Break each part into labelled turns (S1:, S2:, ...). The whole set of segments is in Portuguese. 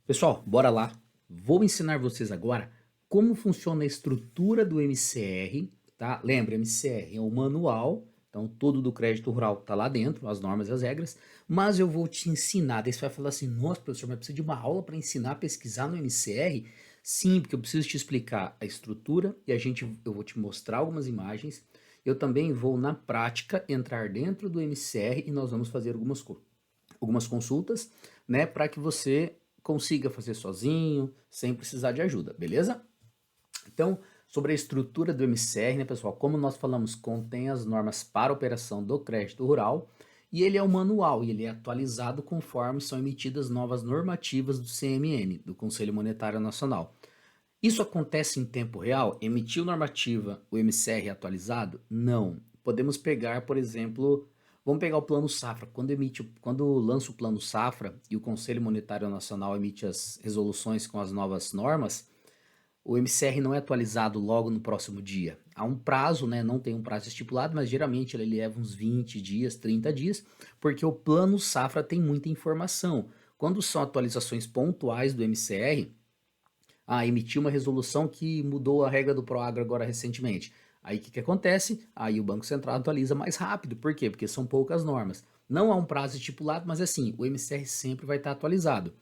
S1: Pessoal, bora lá. Vou ensinar vocês agora como funciona a estrutura do MCR, tá? Lembra, MCR é um manual, então tudo do crédito rural tá lá dentro, as normas e as regras, mas eu vou te ensinar. Daí você vai falar assim: nossa, professor, mas precisa de uma aula para ensinar a pesquisar no MCR? Sim, porque eu preciso te explicar a estrutura e eu vou te mostrar algumas imagens. Eu também vou, na prática, entrar dentro do MCR e nós vamos fazer algumas consultas, né, para que você consiga fazer sozinho, sem precisar de ajuda, beleza? Então, sobre a estrutura do MCR, né, pessoal, como nós falamos, contém as normas para operação do crédito rural e ele é um manual e ele é atualizado conforme são emitidas novas normativas do CMN, do Conselho Monetário Nacional. Isso acontece em tempo real? Emitiu normativa, o MCR é atualizado? Não. Podemos pegar, por exemplo, vamos pegar o Plano Safra. Quando lança o Plano Safra e o Conselho Monetário Nacional emite as resoluções com as novas normas, o MCR não é atualizado logo no próximo dia. Há um prazo, né? Não tem um prazo estipulado, mas geralmente ele leva uns 20 dias, 30 dias, porque o Plano Safra tem muita informação. Quando são atualizações pontuais do MCR, emitiu uma resolução que mudou a regra do Proagro agora recentemente. Aí o que acontece? Aí o Banco Central atualiza mais rápido. Por quê? Porque são poucas normas. Não há um prazo estipulado, mas assim, o MCR sempre vai estar atualizado.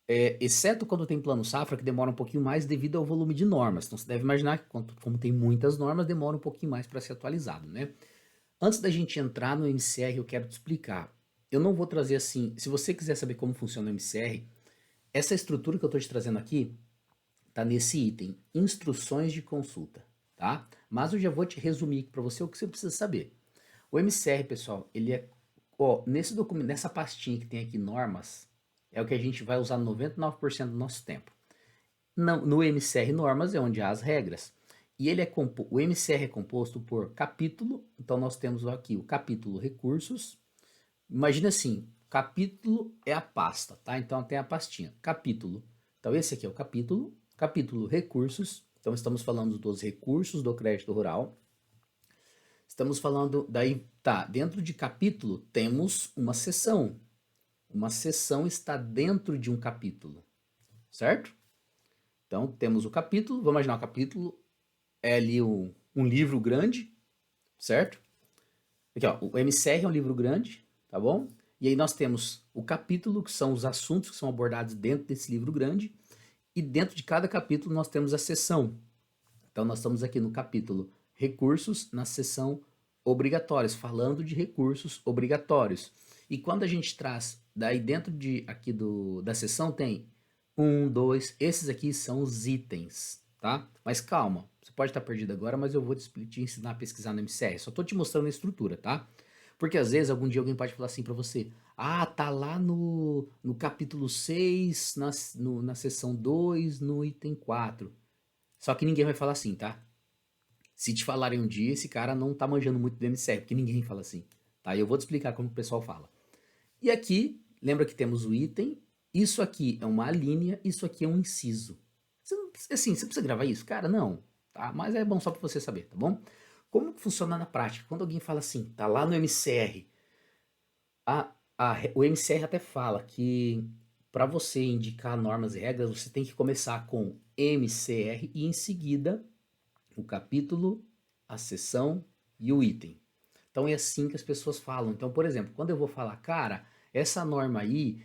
S1: Exceto quando tem plano safra, que demora um pouquinho mais devido ao volume de normas. Então você deve imaginar que como tem muitas normas, demora um pouquinho mais para ser atualizado, né? Antes da gente entrar no MCR, eu quero te explicar. Eu não vou trazer assim. Se você quiser saber como funciona o MCR, essa estrutura que eu estou te trazendo aqui, tá nesse item, instruções de consulta, tá? Mas eu já vou te resumir aqui para você o que você precisa saber. O MCR, pessoal, ele é, ó, nesse documento, nessa pastinha que tem aqui normas, é o que a gente vai usar 99% do nosso tempo. No MCR normas é onde há as regras. E o MCR é composto por capítulo, então nós temos aqui o capítulo recursos. Imagina assim, capítulo é a pasta, tá? Então tem a pastinha, capítulo. Então esse aqui é o capítulo, capítulo recursos. Então estamos falando dos recursos do crédito rural. Estamos falando daí, tá, dentro de capítulo temos uma seção. Uma seção está dentro de um capítulo, certo? Então temos o capítulo, vamos imaginar o capítulo é ali um livro grande, certo? Aqui, ó, o MCR é um livro grande, tá bom? E aí nós temos o capítulo, que são os assuntos que são abordados dentro desse livro grande, e dentro de cada capítulo nós temos a seção. Então nós estamos aqui no capítulo recursos, na seção obrigatórios, falando de recursos obrigatórios. E quando a gente traz, daí dentro da seção tem um, dois, esses aqui são os itens, tá? Mas calma, você pode estar perdido agora, mas eu vou te ensinar a pesquisar no MCR. Só estou te mostrando a estrutura, tá? Porque às vezes algum dia alguém pode falar assim para você: tá lá no capítulo 6 na seção 2 no item 4. Só que ninguém vai falar assim, tá? Se te falarem um dia, esse cara não tá manjando muito do MCR, porque ninguém fala assim, tá? E eu vou te explicar como o pessoal fala. E aqui, lembra que temos o item, isso aqui é uma linha, isso aqui é um inciso. Você precisa gravar isso? Cara, não, tá? Mas é bom só para você saber, tá bom? Como que funciona na prática? Quando alguém fala assim, tá lá no MCR, o MCR até fala que para você indicar normas e regras, você tem que começar com MCR e em seguida o capítulo, a seção e o item. Então é assim que as pessoas falam. Então, por exemplo, quando eu vou falar, cara, essa norma aí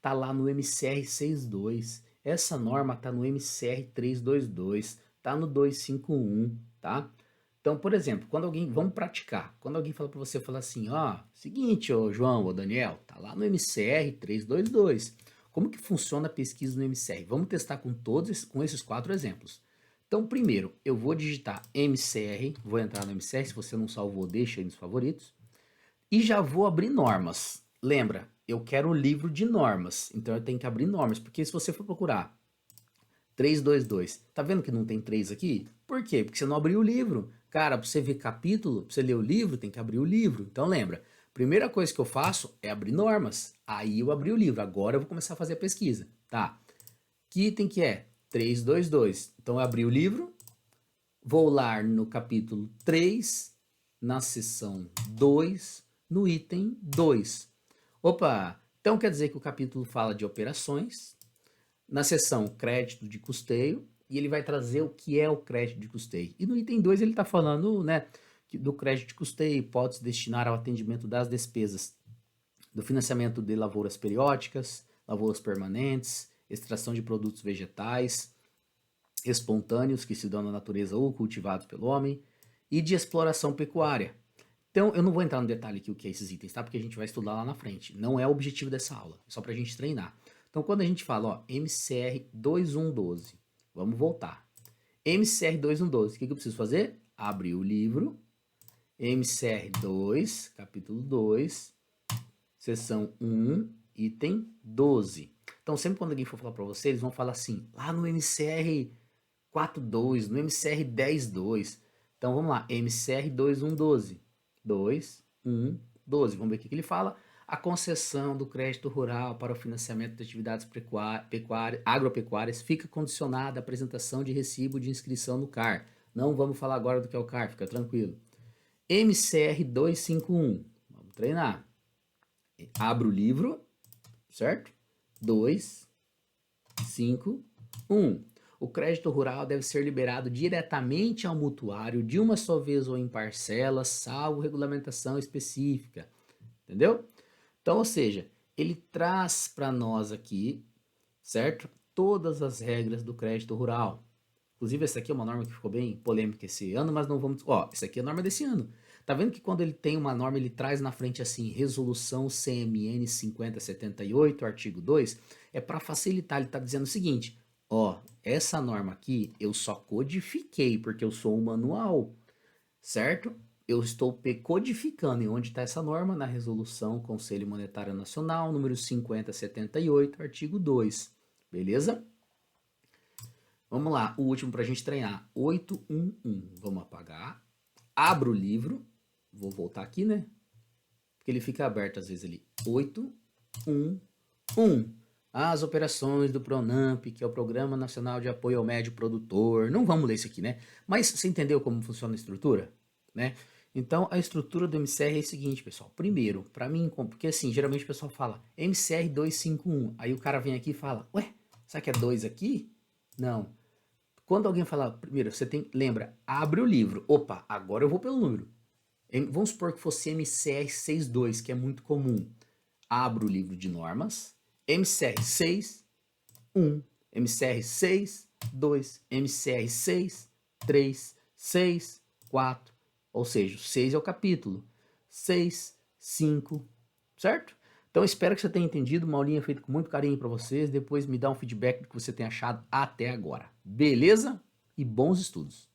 S1: tá lá no MCR 62, essa norma tá no MCR 322, tá no 251, tá? Então, por exemplo, vamos praticar. Quando alguém fala para você, fala assim, seguinte, ô João, ô Daniel, tá lá no MCR 322. Como que funciona a pesquisa no MCR? Vamos testar com esses quatro exemplos. Então, primeiro, eu vou digitar MCR, vou entrar no MCR, se você não salvou, deixa aí nos favoritos, e já vou abrir normas. Lembra, eu quero o livro de normas, então eu tenho que abrir normas, porque se você for procurar 322, tá vendo que não tem 3 aqui? Por quê? Porque você não abriu o livro. Cara, para você ver capítulo, para você ler o livro, tem que abrir o livro. Então lembra, primeira coisa que eu faço é abrir normas. Aí eu abri o livro, agora eu vou começar a fazer a pesquisa, tá? Que item que é? 322. Então eu abri o livro, vou lá no capítulo 3, na seção 2, no item 2. Opa, então quer dizer que o capítulo fala de operações, na seção crédito de custeio, e ele vai trazer o que é o crédito de custeio. E no item 2 ele está falando, né, do crédito de custeio pode se destinar ao atendimento das despesas do financiamento de lavouras periódicas, lavouras permanentes, extração de produtos vegetais espontâneos que se dão na natureza ou cultivados pelo homem, e de exploração pecuária. Então, eu não vou entrar no detalhe aqui o que é esses itens, tá? Porque a gente vai estudar lá na frente. Não é o objetivo dessa aula, é só pra gente treinar. Então, quando a gente fala, ó, MCR 2112, vamos voltar. MCR 2112, o que eu preciso fazer? Abrir o livro, MCR 2, capítulo 2, seção 1, item 12. Então, sempre quando alguém for falar para você, eles vão falar assim, lá no MCR 4.2, no MCR 10.2. Então, vamos lá, MCR 2.1.12. 2.1.12. Vamos ver o que ele fala. A concessão do crédito rural para o financiamento de atividades agropecuárias fica condicionada à apresentação de recibo de inscrição no CAR. Não vamos falar agora do que é o CAR, fica tranquilo. MCR 251. Vamos treinar. Abro o livro, certo? 2, 5, 1. O crédito rural deve ser liberado diretamente ao mutuário de uma só vez ou em parcelas, salvo regulamentação específica. Entendeu? Então, ou seja, ele traz para nós aqui, certo? Todas as regras do crédito rural. Inclusive, essa aqui é uma norma que ficou bem polêmica esse ano, mas não vamos... Ó, essa aqui é a norma desse ano. Tá vendo que quando ele tem uma norma, ele traz na frente assim, resolução CMN 5078, artigo 2, é para facilitar, ele tá dizendo o seguinte, ó, essa norma aqui eu só codifiquei porque eu sou um manual, certo? Eu estou codificando. E onde está essa norma? Na resolução Conselho Monetário Nacional, número 5078, artigo 2, beleza? Vamos lá, o último para a gente treinar, 811, vamos apagar, abro o livro, vou voltar aqui, né? Porque ele fica aberto às vezes ali, 811, as operações do PRONAMP, que é o Programa Nacional de Apoio ao Médio Produtor, não vamos ler isso aqui, né? Mas você entendeu como funciona a estrutura, né? Então, a estrutura do MCR é o seguinte, pessoal. Primeiro, para mim, porque assim, geralmente o pessoal fala MCR 251, aí o cara vem aqui e fala, ué, será que é 2 aqui? Não. Quando alguém falar, primeiro, você tem, lembra, abre o livro. Opa, agora eu vou pelo número. Vamos supor que fosse MCR 62, que é muito comum. Abro o livro de normas. MCR 6, 1. MCR 6, 2. MCR 6, 3, 6, 4. Ou seja, 6 é o capítulo. 6, 5, certo? Então, espero que você tenha entendido, uma aulinha feita com muito carinho para vocês. Depois me dá um feedback do que você tem achado até agora. Beleza? E bons estudos!